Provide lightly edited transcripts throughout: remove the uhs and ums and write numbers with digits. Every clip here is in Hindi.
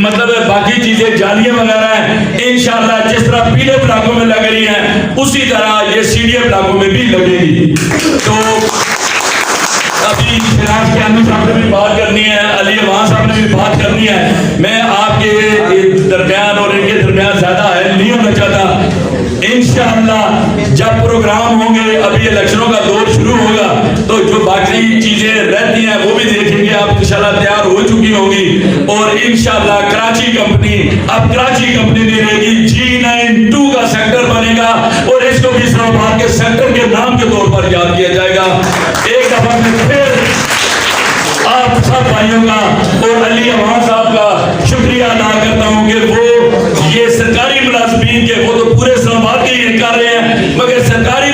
मतलब बाकी चीजें जालियां वगैरह हैं, इंशाल्लाह जिस तरह पीले ब्लॉकों में लग रही हैं उसी तरह ये सीडीए ब्लॉकों में भी लगेगी। तो अभी फिराज के आमिर साहब ने भी बात करनी है, अली अवान साहब ने भी बात करनी है। मैं आपके दरमियान और इनके दरमियान ज्यादा है नहीं होना चाहता। इंशाअल्लाह जब प्रोग्राम होंगे, अभी इलेक्शनों का दौर शुरू होगा, तो जो बाकी चीजें रहती हैं वो भी देखेंगे आप। इंशाअल्लाह तैयार हो चुकी होगी और इंशाअल्लाह कराची कंपनी, अब कराची कंपनी नहीं रहेगी, G92 का सेक्टर बनेगा और इसको भी इस्लामाबाद के सेक्टर के नाम के तौर पर याद किया जाएगा। एक दफा में फिर आप सब भाइयों का और अली अवान साहब का शुक्रिया अदा करता हूँ कि वो ये सरकारी मुलाजमीन के, वो तो पूरे इस्लामाबाद के लिए कर रहे हैं, मगर सरकारी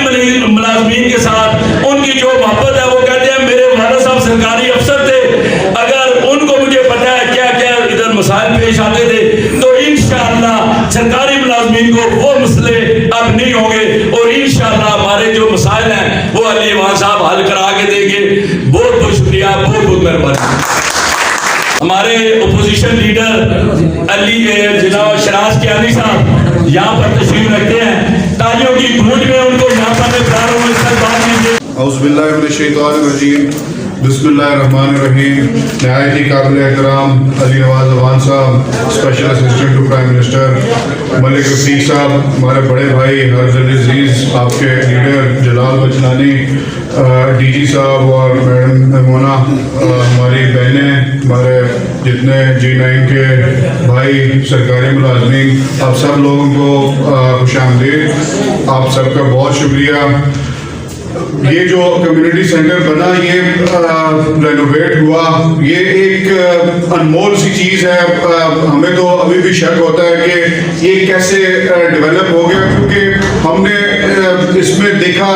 मुलाजमीन के साथ उनकी जो मोहब्बत है, वो कहते हैं मेरे वाला साहब सरकारी अफसर थे, अगर उनको मुझे पता है क्या क्या इधर मसाइल पेश आते थे, तो इंशाअल्लाह सरकारी मुलाजमीन को वो मसले अब नहीं होंगे और इंशाअल्लाह हमारे जो मसाइल हैं वो अली अवान साहब हल करा के देंगे। बहुत बहुत शुक्रिया, बहुत बहुत मेहरबानी। हमारे ओपोजिशन लीडर अली जनाब शराज कियानी साहब यहाँ पर तशरीफ रखते हैं, तालियों की गूंज में उनको यहाँ पर मैं बुला रहा हूँ। इस बात कीजिए। औज़ुबिल्लाहि मिनश्शैतानिर्रजीम, बिस्मिल्लाहिर्रहमानिर्रहीम। नहायत ही काबिल एहतराम अली नवाज अवान साहब, special assistant to prime minister, Malik Rafiq साहब, हमारे बड़े भाई हरजल अजीज, आपके लीडर जलाल बचलानी, डीजी साहब और मैडम मैमूना, हमारी बहनें, हमारे जितने G9 के भाई सरकारी मुलाजमीन, आप सब लोगों को खुशामदीद। आप सबका बहुत शुक्रिया। ये जो कम्युनिटी सेंटर बना, ये रेनोवेट हुआ, ये एक अनमोल सी चीज़ है। हमें तो अभी भी शक होता है कि ये कैसे डेवलप हो गया, क्योंकि हमने इसमें देखा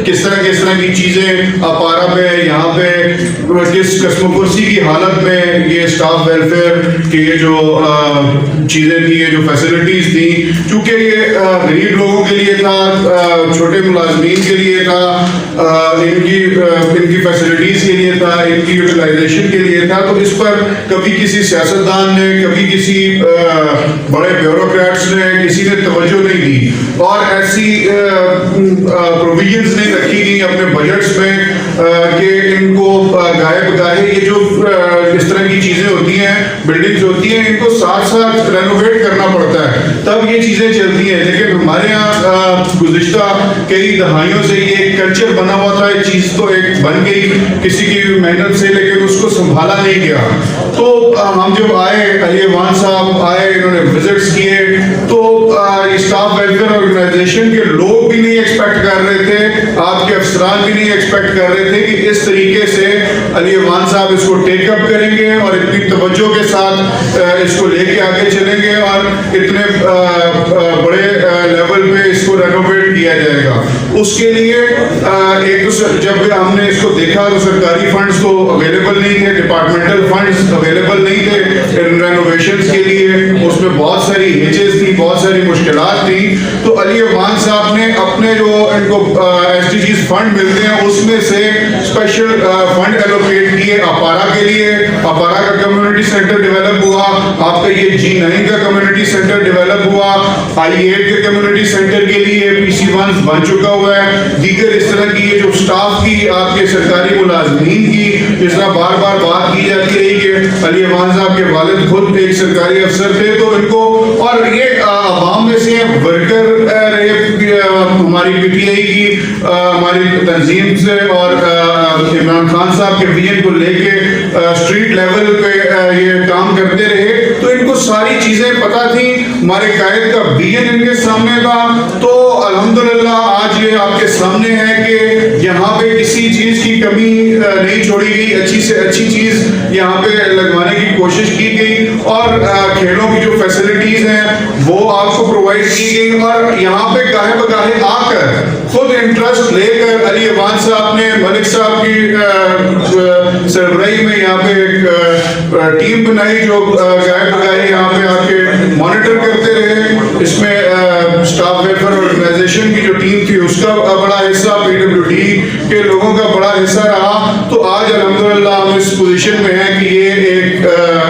किस तरह की चीज़ें अपारा में, यहाँ पे किस कस्मोकुर्सी की हालत में ये स्टाफ वेलफेयर की ये जो चीज़ें थी, ये जो फैसिलिटीज़ थी, चूँकि ये गरीब लोगों के लिए था, छोटे मुलाजमीन के लिए था, इनकी फैसिलिटीज के लिए था, इनकी यूटिलाइजेशन के लिए था, तो इस पर कभी किसी सियासतदान ने, कभी किसी बड़े ब्यूरोक्रेट्स ने, किसी ने तवज्जो नहीं दी और ऐसी प्रोविजंस नहीं रखी गई अपने बजट्स में कि इनको गाहे बगाहे ये जो इस तरह की चीजें होती हैं, बिल्डिंग्स होती हैं, इनको साथ साथ रेनोवेट करना पड़ता है, तब ये चीजें चलती हैं। लेकिन हमारे यहाँ गुज़िश्ता कई दहाइयों से ये कल्चर बना हुआ था, ये चीज तो एक बन गई किसी की मेहनत से, लेकिन उसको संभाला नहीं गया। तो हम जब आए, अली अवान साहब आए, इन्होंने विजिट्स किए, तो स्टाफ वेलफेयर ऑर्गेनाइजेशन के लोग भी नहीं एक्सपेक्ट कर रहे थे, आपके अफसरान भी नहीं एक्सपेक्ट कर रहे थे कि इस तरीके से अली अवान साहब इसको टेकअप करेंगे और इतनी तवज्जो के साथ इसको लेके आगे चलेंगे और इतने बड़े लेवल पे इसको रेनोवेट किया जाएगा। उसके लिए एक तो जब हमने इसको देखा तो सरकारी फंड्स तो अवेलेबल नहीं थे, डिपार्टमेंटल फंड्स अवेलेबल नहीं थे रेनोवेशंस के लिए, उसमें बहुत सारी हिचेस थी, बहुत सारी मुश्किलात थी। तो अली अवान साहब ने अपने जो इनको SDGs फंड मिलते हैं उसमें से स्पेशल फंड एलोकेट किए अपारा के लिए। अपारा का कम्युनिटी सेंटर डेवलप हुआ, आपका ये G9 का कम्युनिटी सेंटर डेवलप हुआ, I8 के कम्युनिटी सेंटर के लिए PC1 बन चुका हुआ है। दीगर इस तरह की ये जो स्टाफ की, आपके सरकारी मुलाजमीन की जिस तरह बार बार बात की जाती रही कि अली अवान साहब के वालिद खुद एक सरकारी अफसर थे, तो इनको, और ये अवाम में से वर्कर रहे, हमारी PTI की हमारी तंजीम से और इमरान खान साहब के विजन को लेके स्ट्रीट लेवल पे ये काम करते रहे, तो इनको सारी चीजें पता थी, हमारे कायद का विजन इनके सामने था। तो अल्हम्दुलिल्लाह आज ये आपके सामने है कि यहाँ पे किसी चीज की कमी नहीं छोड़ी गई, अच्छी से अच्छी चीज यहाँ पे लगवाने की कोशिश की गई और खेलों की जो फैसिलिटीज हैं वो आपको प्रोवाइड की गई और यहाँ पे गाहे बगाहे आकर खुद इंटरेस्ट लेकर अली अवान साहब ने मलिक साहब की सरबराही में यहाँ पे एक टीम बनाई जो गाहे बगाहे यहाँ पे आके मॉनिटर करते रहे। इसमें स्टाफ वेलफेयर ऑर्गेनाइजेशन की जो टीम थी उसका बड़ा हिस्सा, PWD के लोगों का बड़ा हिस्सा रहा। तो आज अल्हम्दुलिल्लाह हम इस पोजीशन में हैं कि ये एक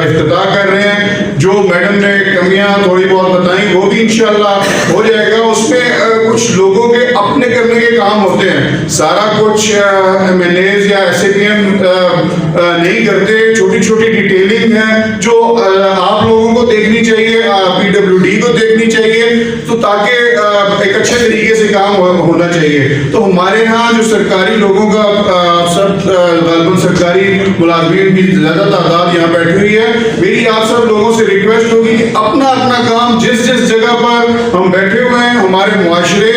इफ्तिताह कर रहे हैं जो जो मैडम ने कमियां थोड़ी बहुत बताई वो भी इंशाल्लाह हो जाएगा। उसमें कुछ लोगों के अपने करने के काम होते हैं, सारा कुछ MNAs या SAPM नहीं करते। छोटी छोटी डिटेलिंग है जो आप लोगों को देखनी चाहिए, PWD को देखनी चाहिए, तो ताकि एक अच्छे तरीके से काम होना चाहिए। तो हमारे यहाँ जो सरकारी लोगों का सब गालिबन सरकारी मुलाजमीन की ज़्यादा तादाद यहाँ बैठी हुई है। मेरी आप सब लोगों से रिक्वेस्ट होगी कि अपना अपना काम जिस जिस जगह पर हम बैठे हुए हैं, हमारे मुआशरे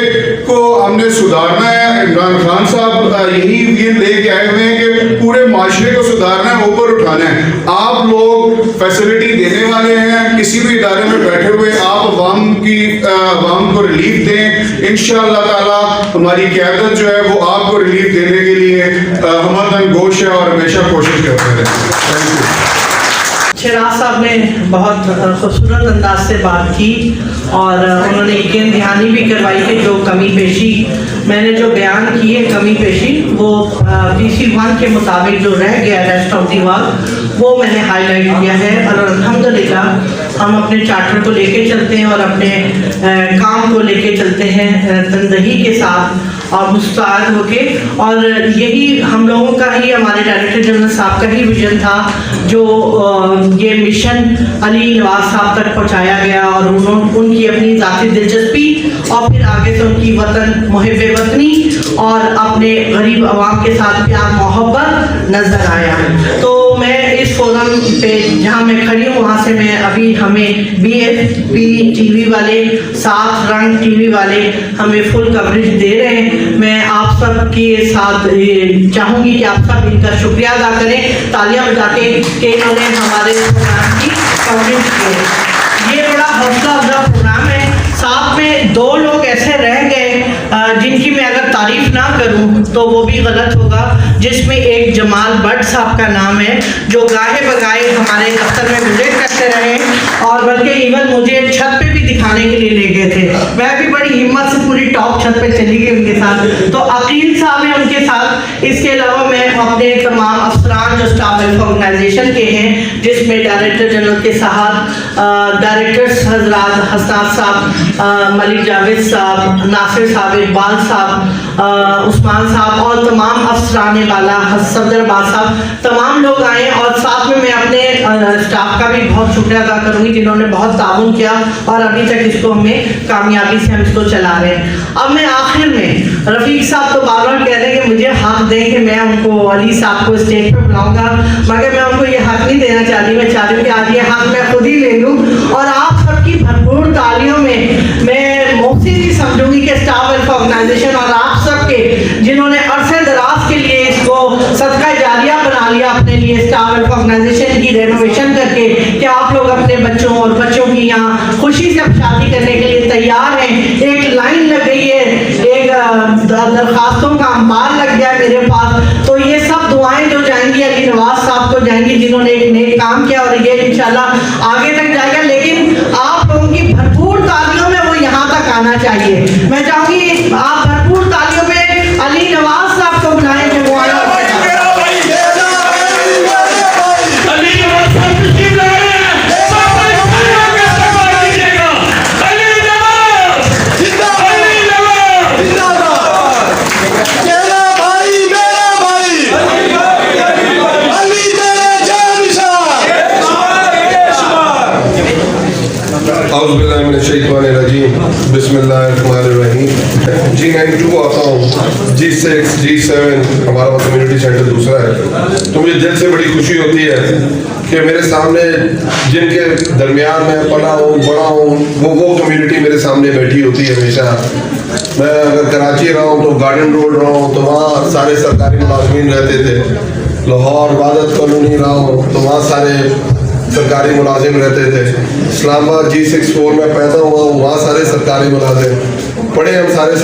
को हमने सुधारना है। इमरान खान साहब यही विजन लेके आए हुए हैं कि पूरे माशरे को सुधारना है, ऊपर उठाना है। आप लोग फैसिलिटी देने वाले हैं, किसी भी इदारे में बैठे हुए आप अवाम को रिलीफ दें। इंशाअल्लाह ताला हमारी क़यादत जो है वो आपको रिलीफ देने के लिए हमदन गोश है और हमेशा कोशिश करते रहें। Thank you. चिराग साहब ने बहुत खूबसूरत अंदाज से बात की और उन्होंने यकीन दहानी भी करवाई कि जो कमी पेशी मैंने जो बयान की है, कमी पेशी वो PC1 के मुताबिक जो रह गया रेस्ट ऑफ दी वर्क वो मैंने हाईलाइट किया है। और अल्हम्दुलिल्लाह हम अपने चार्टर को लेके चलते हैं और अपने काम को लेके चलते हैं तंदही के साथ और मुस्तैद होके। और यही हम लोगों का ही, हमारे डायरेक्टर जनरल साहब का ही विजन था जो ये मिशन अली नवाज साहब तक पहुंचाया गया और उनकी अपनी ज़ाती दिलचस्पी और फिर आगे से उनकी वतन मुहिब्बे वतनी और अपने गरीब आवाम के साथ प्यार मोहब्बत नज़र आया। तो मैं इस फोरम पे जहाँ मैं खड़ी हूँ वहाँ से मैं अभी हमें BFP TV वाले, साथ रंग TV वाले हमें फुल कवरेज दे रहे हैं। मैं आप सब के साथ चाहूँगी कि आप सब इनका शुक्रिया अदा करें, तालियां बजा के कि इन्होंने हमारे प्रोग्राम की कवरेज की। ये बड़ा हौसला अफजा प्रोग्राम है। साथ में 2 लोग ऐसे रह गए जिनकी मैं अगर तारीफ ना करूं तो वो भी गलत होगा, जिसमें एक जमाल भट्ट साहब का नाम है जो गाहे बगाए हमारे दफ्तर में विजिट करते रहे और बल्कि इवन मुझे छत पे भी दिखाने के लिए ले गए थे। मैं भी बड़ी हिम्मत से पूरी टॉप छत पे चली गई उनके साथ। तो अकील साहब है उनके साथ। इसके अलावा मैं अपने तमाम अफसरान जो स्टाफ वेलफेयर ऑर्गेनाइजेशन के हैं, जिसमें डायरेक्टर जनरल के साथ डायरेक्टर्स हजरात हसनात साहब, मलिक जावेद साहब, नासिर साहब, इकबाल साहब, उस्मान साहब और तमाम अफसरान वाला सफदरबाद साहब, तमाम लोग आए। और साथ में मैं अपने स्टाफ का भी बहुत शुक्रिया अदा करूंगी जिन्होंने बहुत ताउन किया और अभी तक इसको हमें कामयाबी से हम इसको चला रहे हैं। अब मैं आखिर में रफीक साहब तो बार बार कह रहे हैं कि मुझे हक दें कि मैं उनको अली साहब को स्टेज पर बुलाऊंगा, मगर मैं उनको ये हक नहीं देना चाहती। मैं चाहती हूँ कि आज ये हक मैं खुद ही ले लूँ और आप सबकी भरपूर तालियों में मैं मोहसिन ही समझूंगी कि स्टाफ वेलफेयर ऑर्गेनाइजेशन और आप सबके जिन्होंने अरसे दराज के लिए इसको सदका जारिया बना लिया अपने लिए, स्टाफ वेलफेयर ऑर्गेनाइजेशन की रेनोवेशन करके, कि आप लोग अपने बच्चों और बच्चों की यहाँ खुशी से शादी करने के लिए तैयार हैं। एक लाइन लग गई है, एक दरखास्तों का अंबार लग गया मेरे पास। तो ये सब दुआएं जो जाएंगी अली नवाज साहब को जाएंगी जिन्होंने एक नेक काम किया और ये इंशाल्लाह आगे तक जाएगा। लेकिन आप लोगों की भरपूर तालियों में वो यहाँ तक आना चाहिए। मैं चाहूंगी आप भरपूर तालियों में अली नवाज साहब को बुलाएं कि वो आए। बिस्मिल्लाहिर्रहमानिर्रहीम। G92 आता हूँ, G6, G7 हमारा कम्युनिटी सेंटर दूसरा है। तो मुझे दिल से बड़ी खुशी होती है कि मेरे सामने जिनके दरमियान मैं पला हूँ, बड़ा हूँ, वो कम्युनिटी मेरे सामने बैठी होती है हमेशा। मैं अगर कराची रहा हूँ तो गार्डन रोड रहा हूँ तो वहाँ सारे सरकारी मुलाजमीन रहते थे। लाहौर वादत कॉलोनी रहा हूँ तो वहाँ सारे सरकारी मुलाजिम रहते थे। इस्लामाबाद G64 में पैदा हुआ हूँ, वहाँ सारे सरकारी मुलाजिम पढ़े हम सारे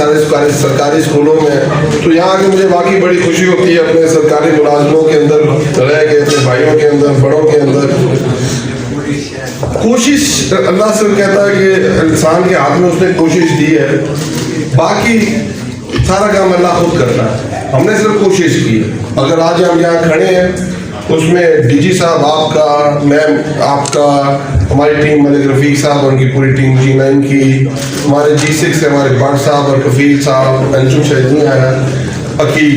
सरकारी स्कूलों में। तो यहाँ आके मुझे वाकई बड़ी खुशी होती है अपने सरकारी मुलाजिमों के अंदर रह के, अपने भाइयों के अंदर, बड़ों के अंदर। कोशिश अल्लाह से कहता है कि इंसान के हाथ में उसने कोशिश दी है, बाकी सारा काम अल्लाह खुद करता है। हमने सिर्फ कोशिश की। अगर आज हम यहाँ खड़े हैं उसमें DG साहब आपका, मैम आपका, हमारी टीम मलिक रफीक साहब और उनकी पूरी टीम G9 की, हमारे G6 से हमारे भट्ट साहब और कफील साहब, अंजुम शहनी आया, अकील,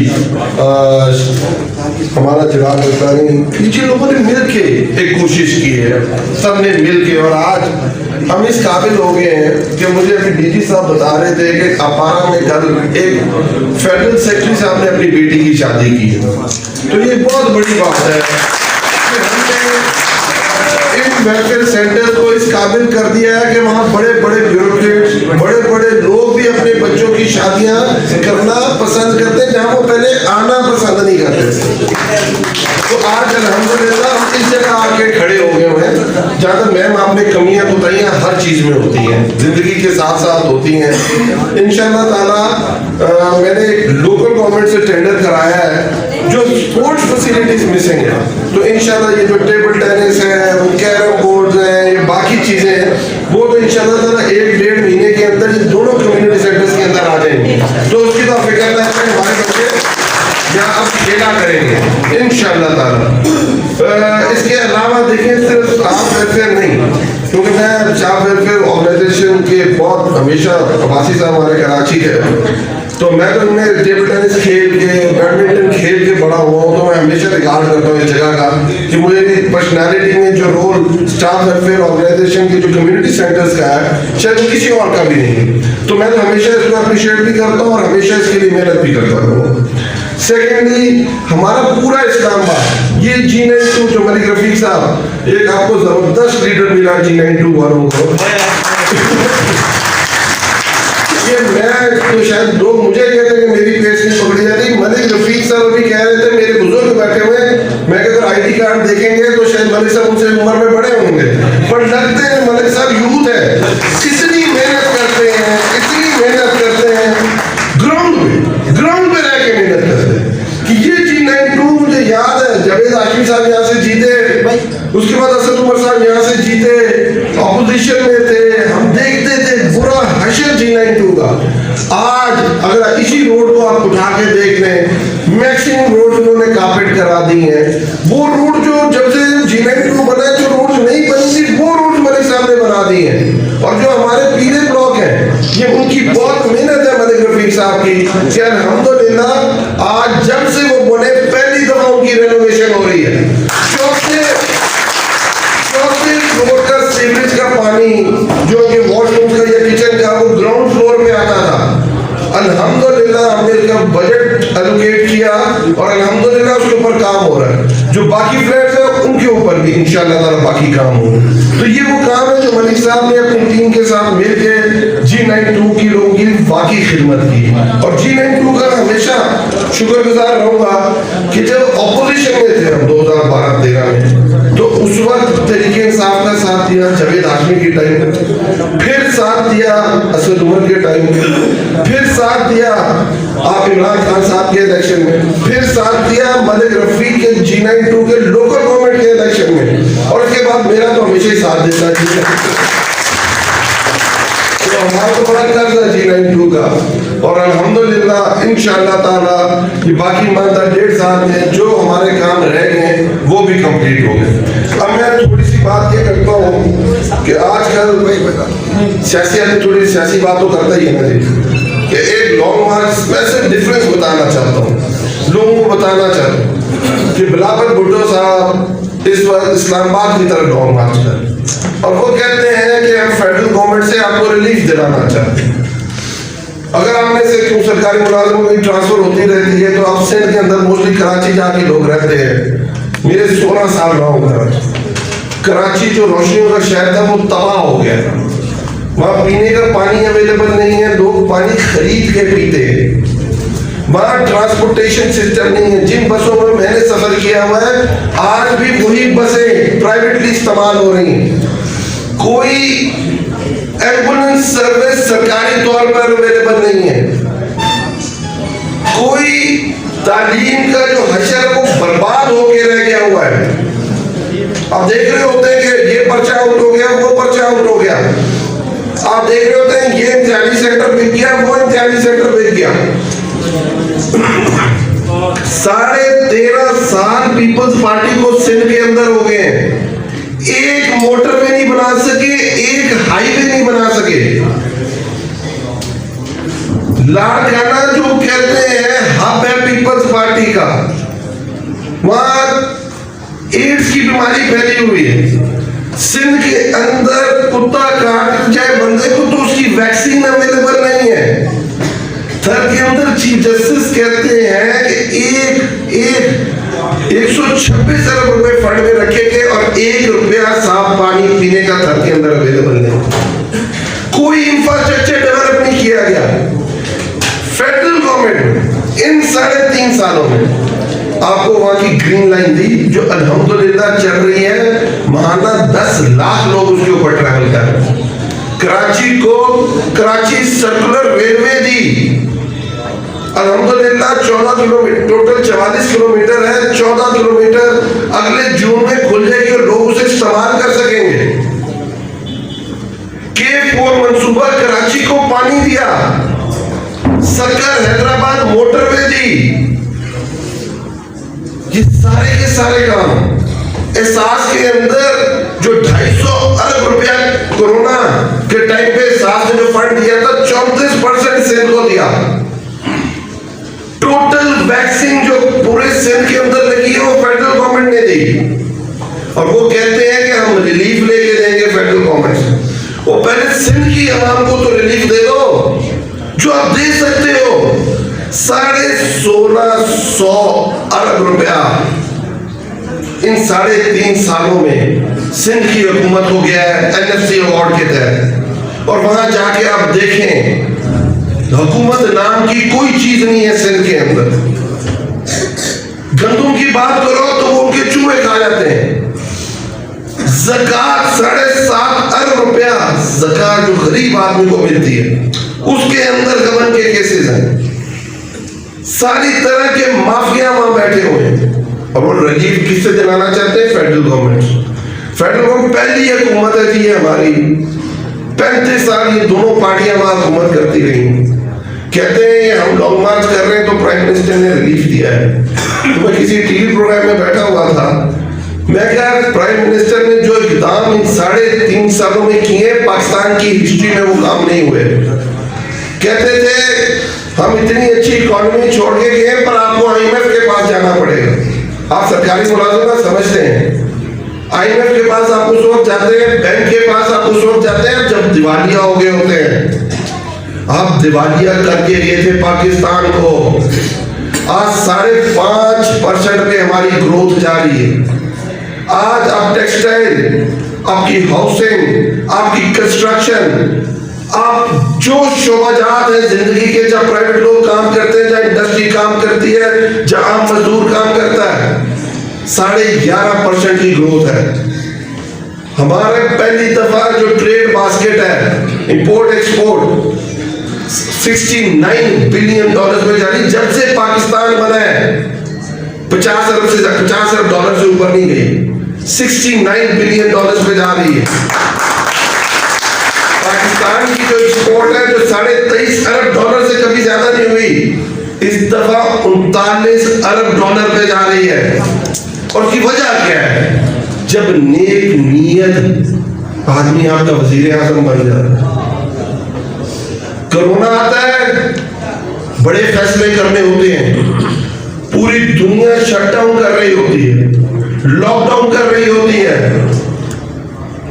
हमारा चिराग गलतानी, जिन लोगों ने मिल के एक कोशिश की है, सब ने मिल के, और आज हम इस काबिल हो गए हैं कि मुझे अभी डीजी साहब बता रहे थे कि अपारा में कल एक फेडरल सेक्रेटरी साहब ने अपनी बेटी की शादी की है। तो ये बहुत बड़ी बात है कि हमने इन वेलफेयर सेंटर को इस काबिल कर दिया है कि वहाँ बड़े बड़े ब्यूरोक्रेट्स, बड़े बड़े लोग भी अपने बच्चों की शादियाँ करना पसंद करते हैं जहाँ वो पहले आना पसंद नहीं करते थे। तो आज अल्हम्दुलिल्लाह हम इस जगह आके खड़े हो गए हैं जहाँ तक मैम आपने कमियां बताइयां हर चीज में होती हैं, जिंदगी के साथ साथ होती हैं। इंशाल्लाह ताला मैंने लोकल गवर्नमेंट से टेंडर कराया है, जो स्पोर्ट्स फैसिलिटीज मिसिंग है, तो इंशाल्लाह ये जो टेबल टेनिस है, कैरम बोर्ड है, ये बाकी चीजें हैं, वो तो इंशाल्लाह ताला 1-1.5 महीने के अंदर ये दोनों कम्युनिटी सेंटर्स के अंदर आ जाएंगे। तो उसकी तो फिक्र ना करें, हमारे बच्चे यहाँ अब खेला करेंगे इंशाल्लाह ताला। इसके अलावा देखिए सिर्फ स्टाफ वेलफेयर नहीं, क्योंकि मैं स्टाफ वेलफेयर ऑर्गेनाइजेशन के बहुत हमेशा अब्बासी साहब हमारे कराची है, तो मैं तो उन्हें टेबल टेनिस खेल के, बैडमिंटन खेल के बड़ा हुआ हूँ, तो मैं हमेशा रिगार्ड करता हूँ इस जगह का कि मुझे पर्सनालिटी में जो रोल स्टाफ वेलफेयर ऑर्गेनाइजेशन के जो कम्युनिटी सेंटर्स का है शायद किसी और का भी नहीं, तो मैं तो हमेशा इसको अप्रिशिएट भी करता हूँ और हमेशा इसके लिए मेहनत भी करता हूँ। सेकेंडली हमारा पूरा इस्लामाबाद, ये G9 जो मलिक रफीक साहब, एक आपको जबरदस्त लीडर मिला G9 वालों को, ये मैं तो शायद लोग मुझे कहते हैं कि मेरी फेस नहीं पकड़ी जाती, मलिक रफीक साहब अभी कह रहे थे, मेरे बुजुर्ग बैठे हुए, मैं अगर ID कार्ड देखेंगे तो शायद मलिक साहब उनसे उम्र में बड़े होंगे, पर लगते हैं मलिक साहब यूथ है, इतनी मेहनत करते हैं, इतनी मेहनत करते हैं, ग्राउंड पे रह के मेहनत करते हैं कि ये G9 मुझे याद है, जावेद हाशमी साहब यहाँ से जीते, उसके बाद असद उमर साहब यहाँ से जीते, ऑपोजिशन में थे, हम देखते थे बुरा हशर G9 का। आज अगर इसी रोड को आप उठा के देख लें, मैक्सिमम रोड उन्होंने कारपेट करा दी है, वो रोड जो जब से G9 बना है, जो रोड नहीं बनी थी वो रोड मलिक साहब ने बना दी है, और जो हमारे पीले ब्लॉक है ये उनकी बहुत मेहनत है मलिक रफीक साहब की, कि अल्हम्दुलिल्लाह आज जब से वो बने पहली दफा उनकी रेनोवेशन हो रही है। चौथे फ्लोर का सीवरेज का पानी जो कि वॉशरूम का या किचन का वो ग्राउंड फ्लोर में आता था, अल्हम्दुलिल्लाह हमने इसका बजट एलोकेट किया और अल्हम्दुलिल्लाह उसके ऊपर काम हो रहा है। जो बाकी फ्लैट्स है उनके ऊपर भी इंशाल्लाह ताला बाकी काम हो, तो ये वो काम है जो मलिक साहब ने अपनी टीम के साथ मिलकर G9 की लोगों की बाकी खिदमत की, और G9 का हमेशा शुक्रगुजार रहूंगा कि जब ऑपोजिशन में थे हम 2012-13 में, तो उस वक्त तरीके इंसाफ का साथ दिया जावेद हाशमी के टाइम में, फिर साथ दिया असद उमर के टाइम में, फिर साथ दिया आप इमरान खान साहब के इलेक्शन में, फिर साथ दिया मलिक रफीक के G9 के लोकल गवर्नमेंट के इलेक्शन में, और उसके बाद मेरा तो हमेशा ही साथ देता है। तो हमारा तो बड़ा कर्ज है G9 का, और अल्हम्दुलिल्लाह इंशाअल्लाह ताला ये बाकी मानता 1.5 साल में जो हमारे काम रह गए वो भी कंप्लीट हो गए। अब मैं थोड़ी सी बात ये करता हूँ कि आजकल सियासी आदमी थोड़ी सियासी बात तो करता ही है ना जी, कि एक लॉन्ग मार्च मैं सिर्फ डिफरेंस बताना चाहता हूँ, लोगों को बताना चाहता हूँ कि बिलावल भुट्टो साहब इस वक्त इस्लामाबाद की तरफ लॉन्ग मार्च कर, और वो कहते हैं कि हम फेडरल गवर्नमेंट से आपको रिलीफ दिलाना चाहते हैं। अगर आप में से क्यों सरकारी मुलाजिमों की ट्रांसफर होती रहती है, तो आप सिंध के अंदर मोस्टली कराची जाके लोग रहते हैं। मेरे 16 साल रहा हूँ कराची, जो रोशनियों का शहर था वो तबाह हो गया, वहाँ पीने का पानी अवेलेबल नहीं है, लोग पानी खरीद के पीते हैं, वहाँ ट्रांसपोर्टेशन सिस्टम नहीं है। जिन बसों में मैंने सफर किया हुआ है आज भी वही बसें प्राइवेटली इस्तेमाल हो रही हैं, कोई एम्बुलेंस सर्विस सरकारी तौर पर अवेलेबल नहीं है, कोई तालीम का जो हशर वो बर्बाद होके रह गया हुआ है। आप देख रहे होते हैं कि ये पर्चा आउट हो गया, वो पर्चा आउट हो गया, आप देख रहे होते हैं ये इम्तिहानी सेंटर बिक गया, वो इम्तिहानी सेंटर बिक गया। 13.5 साल पीपल्स पार्टी को सिंध के अंदर हो गए हैं, एक मोटरवे नहीं बना सके, एक हाईवे नहीं बना सके। लाड़काना जो कहते हैं हब है पीपल्स पार्टी का, वहां एड्स की बीमारी फैली हुई है। सिंध के अंदर कुत्ता काट जाए बंदे को तो उसकी वैक्सीन अवेलेबल नहीं है। थर के अंदर चीफ जस्टिस कहते हैं कि 126 अरब रुपए फंड में रखे गए और 1 रुपया साफ पानी पीने का थर के अंदर अवेलेबल नहीं। कोई इंफ्रास्ट्रक्चर डेवलप नहीं किया गया। फेडरल गवर्नमेंट इन 3.5 सालों में आपको वहां की ग्रीन लाइन दी जो अल्हम्दुलिल्लाह चल रही है। महाना 10 लाख लोग उसके ऊपर ट्रैवल कर रहे हैं। कराची सर्कुलर रेलवे दी अल्हम्दुलिल्लाह 14 किलोमीटर, टोटल 44 किलोमीटर है। 14 किलोमीटर अगले जून में खुल जाएगी और लोग उसे इस्तेमाल कर सकेंगे। K4 मंसूबा कराची को पानी दिया। सरकार हैदराबाद मोटरवे दी। ये सारे के सारे काम एहसास के अंदर जो 250 अरब रुपया कोरोना के टाइम पे एहसास ने जो फंड दिया था 34% सिंध को दिया। टोटल वैक्सीन जो पूरे सिंध के अंदर लगी है वो फेडरल गवर्नमेंट ने दी और वो कहते हैं कि हम रिलीफ लेके देंगे फेडरल गवर्नमेंट से। वो पहले सिंध की आवाम को तो रिलीफ दे दो जो आप दे सकते हो। 1650 अरब रुपया इन 3.5 सालों में सिंध की हुकूमत हो गया है NFC अवार्ड के तहत। और वहां जाके आप देखें हुकूमत नाम की कोई चीज नहीं है सिंध के अंदर। गंदम की बात करो तो वो उनके चूहे खा जाते हैं। ज़कात 7.5 अरब रुपया ज़कात जो गरीब आदमी को मिलती है उसके अंदर गबन के केसेस हैं। सारी तरह के माफिया वहां बैठे हुए हैं और वो रिलीफ किससे दिलाना चाहते हैं? Federal government. फेडरल गवर्नमेंट पहली हुकूमत है जी हमारी। 35 साल ये दोनों पार्टियां वहां हुकूमत करती रही। कहते हैं ये हम लॉन्ग मार्च कर रहे हैं तो प्राइम मिनिस्टर ने रिलीफ दिया है। तो मैं किसी टीवी प्रोग्राम में बैठा हुआ था, मैं क्या प्राइम मिनिस्टर ने जो इक़दाम इन 3.5 सालों में किए पाकिस्तान की हिस्ट्री में वो काम नहीं हुए। कहते थे हम इतनी अच्छी इकोनॉमी छोड़ के गए पर आपको IMF के पास जाना पड़ेगा। आप सरकारी मुलाजिम समझते हैं IMF के पास आप उस वक्त जाते हैं, बैंक के पास आप उस वक्त जाते हैं जब दिवालिया हो गए होते हैं। आप दिवालिया करके गए थे पाकिस्तान को। आज 5.5% पे हमारी ग्रोथ जा रही है। आज आप टेक्सटाइल, आपकी हाउसिंग, आपकी कंस्ट्रक्शन, आप जो शोबाजात है जिंदगी के, जहाँ प्राइवेट लोग काम करते हैं, जहाँ इंडस्ट्री काम करती है, जहाँ आम मजदूर काम करता है, 11.5% की ग्रोथ है। हमारे पहली दफा जो ट्रेड बास्केट है इंपोर्ट एक्सपोर्ट 69 बिलियन डॉलर में जा रही। जब से पाकिस्तान बना है 50 अरब डॉलर से ऊपर नहीं गई, 69 बिलियन डॉलर पे जा रही है। पाकिस्तान की जो एक्सपोर्ट है जो 23.5 अरब डॉलर से कभी ज्यादा नहीं हुई, इस दफा 39 अरब डॉलर पे जा रही है। और उसकी वजह क्या है? जब नेक नीयत आदमी आपका वजीर आजम बन जाता है। कोरोना आता है, बड़े फैसले करने होते हैं, पूरी दुनिया शटडाउन कर रही होती है, लॉकडाउन कर रही होती है।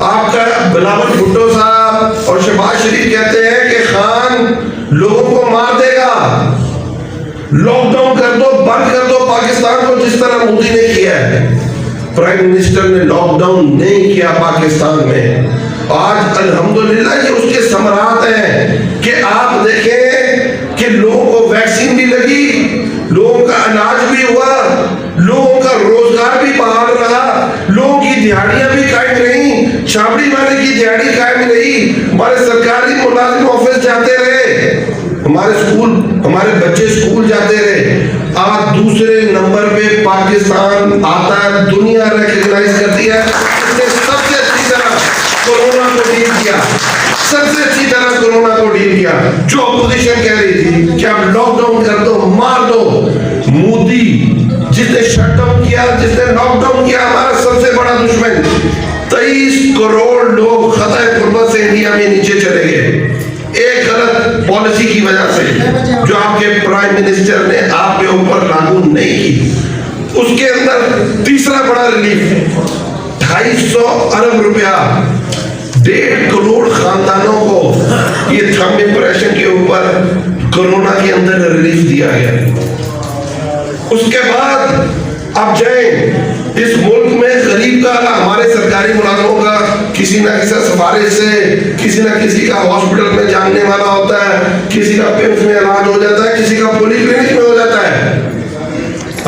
आपका बिलावल भुट्टो साहब और शहबाज शरीफ कहते हैं कि खान लोगों को मार देगा, लॉकडाउन कर दो, बंद कर दो पाकिस्तान को, जिस तरह मोदी ने किया है। प्राइम मिनिस्टर ने लॉकडाउन नहीं किया पाकिस्तान में। आज अल्हम्दुलिल्लाह ये उसके समरात हैं कि आप देखें कि लोगों को वैक्सीन भी लगी, लोगों का अनाज भी हुआ, लोगों का रोजगार भी बहाल रहा, लोगों की दिहाड़ियां भी कायम रही, छाबड़ी वाले की दिहाड़ी कायम रही, हमारे सरकारी मुलाजिम ऑफिस जाते रहे, हमारे बच्चे स्कूल जाते रहे। आज दूसरे नंबर पे पाकिस्तान आता है, दुनिया रिकॉग्नाइज करती है। सबसे अच्छी तरह कोरोना को डील किया, सबसे अच्छी तरह कोरोना को डील किया। जो अपोजिशन कह रही थी कि आप लॉकडाउन कर दो, मार दो, मोदी जिसने शटडाउन किया, जिसने लॉकडाउन किया, हमारा सबसे बड़ा दुश्मन 23 करोड़ लोग खतरे गुर्बत से इंडिया में नीचे चले गए एक गलत पॉलिसी की वजह से, जो आपके प्राइम मिनिस्टर ने आपके ऊपर लागू नहीं की। उसके अंदर तीसरा बड़ा रिलीफ 250 अरब रुपया 1.5 करोड़ खानदानों को ये थंब इम्प्रेशन के ऊपर कोरोना के अंदर रिलीफ दिया गया। उसके बाद अब जाए इस मुल्क में गरीब का, हमारे सरकारी मुलाजमों का किसी ना किसी सिफारिश से किसी ना किसी का हॉस्पिटल में जानने वाला होता है, किसी का पिम्स में इलाज हो जाता है, किसी का पॉलीक्लिनिक में हो जाता है।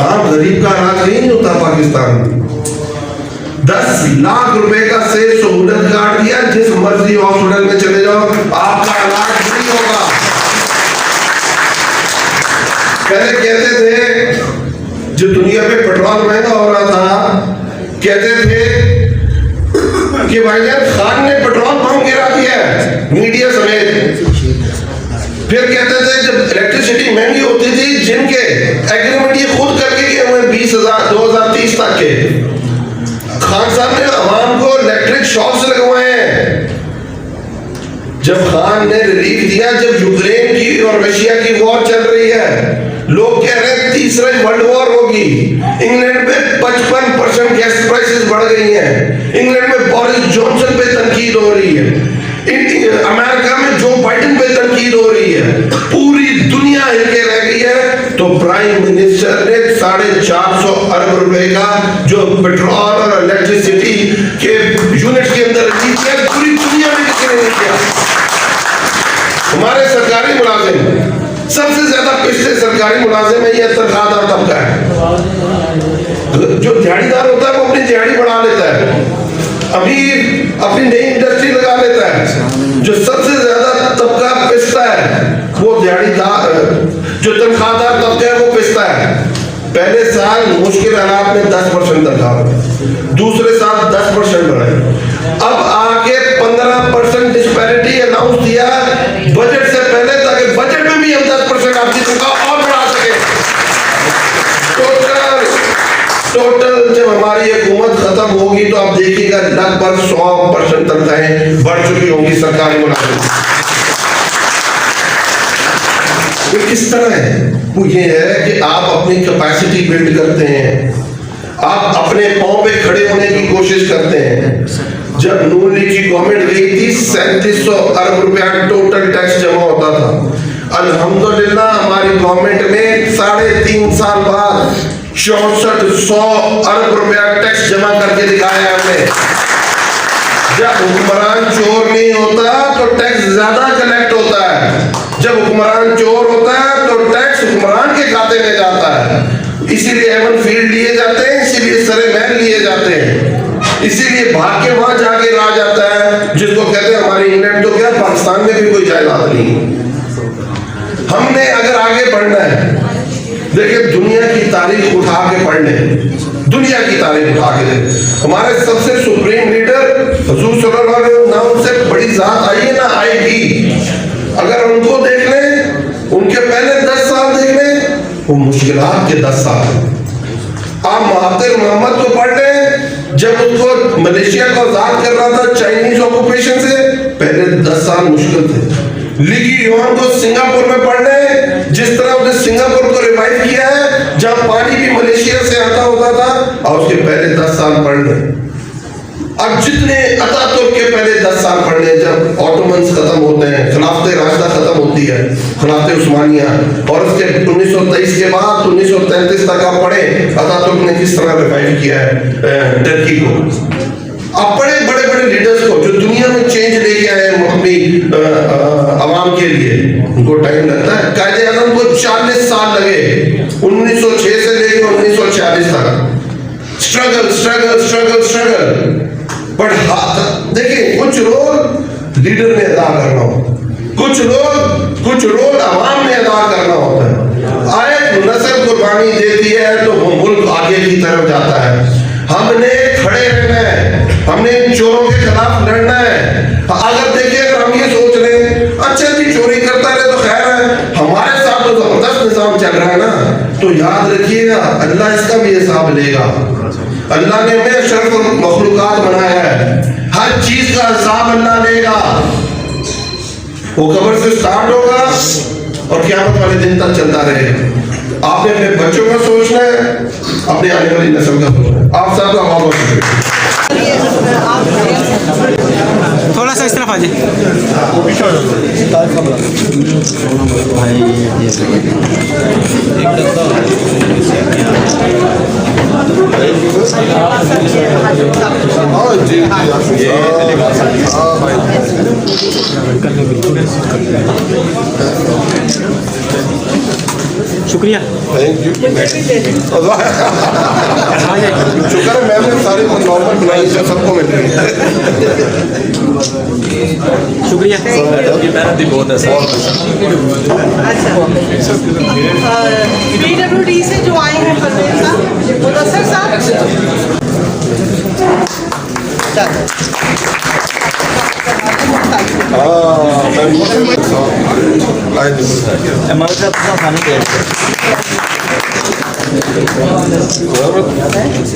आम गरीब का इलाज नहीं होता पाकिस्तान में। 10 लाख रुपए का से सहूलत कार्ड दिया, जिस मर्जी हॉस्पिटल में चले जाओ आपका इलाज नहीं होगा। पहले कहते थे, जो दुनिया में पेट्रोल महंगा हो रहा था, कहते थे कि भाईजान खान ने पेट्रोल पंप गिरा दिया है, मीडिया समेत। फिर कहते थे जब इलेक्ट्रिसिटी महंगी होती थी, जिनके एग्रीमेंट ये खुद करके गए हुए 20,000 2030 तक के, खान साहब ने आवाम को इलेक्ट्रिक शॉक्स लगवाए हैं। जब खान ने रिलीफ दिया, जब यूक्रेन की और रशिया की वॉर चल रही है, लोग कह रहे हैं तीसरी वर्ल्ड वॉर होगी। इंग्लैंड में 55% गैस प्राइसेस बढ़ गई हैं। इंग्लैंड में बोरिस जॉनसन पे तनकीद हो रही है। अमेरिका में जो बाइडेन पे तनकीद हो रही है। पूरी दुनिया हिलके रह गई है। तो प्राइम मिनिस्टर ने 450 अरब रुपए का जो पेट्रोल और इलेक्ट्रिसिटी के यूनिट के अंदर पूरी दुनिया में किसी ने नहीं किया। हमारे सरकारी मुलाजिम, सबसे ज्यादा पिछले सरकारी मुलाजिम है, यह तनख्वाहदार तबका है। जो दिहाड़ीदार होता है वो अपनी दिहाड़ी बढ़ा लेता है, अभी अपनी नई इंडस्ट्री लगा लेता है। जो सबसे ज्यादा तबका पिसता है वो दिहाड़ीदार, जो तनख्वाहदार तबका है वो पिसता है। पहले साल मुश्किल हालात में 10% तनख्वाह, दूसरे साल 10% बढ़ाई, अब आके 15% डिस्पैरिटी अनाउंस दिया बजट से पहले, ताकि बजट में भी हम 10% आपकी तनख्वाह और बढ़ा सके। टोटल जब हमारी हुकूमत खत्म होगी तो आप देखिएगा लगभग 100% तनख्वाहें बढ़ चुकी होंगी सरकारी मुलाजिम। वो किस तरह है? वो ये है कि आप अपनी कैपेसिटी बिल्ड करते हैं, आप अपने पांव पे खड़े होने की कोशिश करते हैं। जब नून लीग की गवर्नमेंट गई थी, 3700 अरब रुपया टोटल टैक्स जमा होता था। अल्हम्दुलिल्लाह हमारी गवर्नमेंट ने 3.5 साल बाद 6400 अरब रुपया टैक्स जमा करके दिखाया हमने। जब हुक्मरान चोर नहीं होता तो टैक्स ज्यादा कलेक्ट होता है, जब हुक्मरान चोर होता है तो टैक्स हुक्मरान के खाते में जाता है। इसीलिए एवन फील्ड लिए जाते हैं, इसीलिए सरे महल लिए जाते हैं, इसीलिए भाग के वहां जाके राज आता है, जिसको कहते हैं हमारे इंग्लैंड तो क्या पाकिस्तान में भी कोई जायदाद नहीं। हमने अगर आगे बढ़ना है, देखिए दुनिया की तारीख उठा के पढ़ लें, दुनिया की तारीख उठा के दें। हमारे सबसे सुप्रीम लीडर हुजूर सल्लल्लाहु अलैहि वसल्लम, ना उनसे बड़ी जात आई है ना आएगी। अगर उनको देख लें, उनके पहले 10 साल देख लें, वो मुश्किलात के 10 साल। आप महातिर मोहम्मद को पढ़ लें, जब उसको मलेशिया को आजाद कर रहा था चाइनीज ऑक्यूपेशन से, पहले 10 साल मुश्किल थे। लीगी युआन को सिंगापुर में पढ़ लें, जिस तरह उसने सिंगापुर को रिवाइव किया है, जहां पानी भी मलेशिया से आता होता था, और उसके पहले 10 साल पढ़ लें। अब जितने अतातुर्क के पहले 10 साल पढ़ लें, जब ऑटोमन्स खत्म होते हैं, खिलाफत राशिदा खत्म होती है, खिलाफत उस्मानिया, और उसके 1923 के बाद 1933 तक आप पढ़े अतातुर्क ने किस तरह रिवाइव किया है टर्की को। आप पढ़े बड़े बड़े लीडर्स को जो दुनिया में चेंज लेके आए हैं अपनी आवाम के लिए, उनको टाइम लगता है। कायदे आज़म को 40 साल लगे, 1906 से लेकर 1946 तक struggle struggle struggle struggle. But देखिए कुछ रोल लीडर ने अदा करना होता, कुछ रोल आवाम ने अदा करना होता है। आए नस्ल कुर्बानी देती है तो वो मुल्क आगे की तरफ जाता है। हमने खड़े रहना है, हमने चोरों के खिलाफ लड़ना है। अगर देखिए अगर हम ये सोच रहे हैं अच्छा जी चोरी करता रहे तो खैर है, हमारे साथ तो जबरदस्त निजाम चल रहा है ना, तो याद रखिएगा अल्लाह इसका भी हिसाब लेगा। अल्लाह ने हमें अशरफ मखलूकात बनाया है, हर चीज का हिसाब अल्लाह लेगा। वो कब्र से स्टार्ट होगा और क़यामत वाले दिन तक चलता रहेगा। आपने अपने बच्चों का सोचना है, अपने आने वाली नस्ल का सोचना है। आप सबका बहुत बहुत शुक्रिया। थोड़ा सा इस तरफ आ जाए। हाँ जी, हाँ भाई, शुक्रिया। Thank you. शुक्र है मैम ने सारी नॉर्मल बनाई जो सबको मिल रही है। शुक्रिया। PWD से जो आए हैं फतेह साहब, मुदस्सिर साहब, हमारे साथ खाने के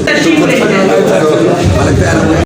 तशरीफ ले।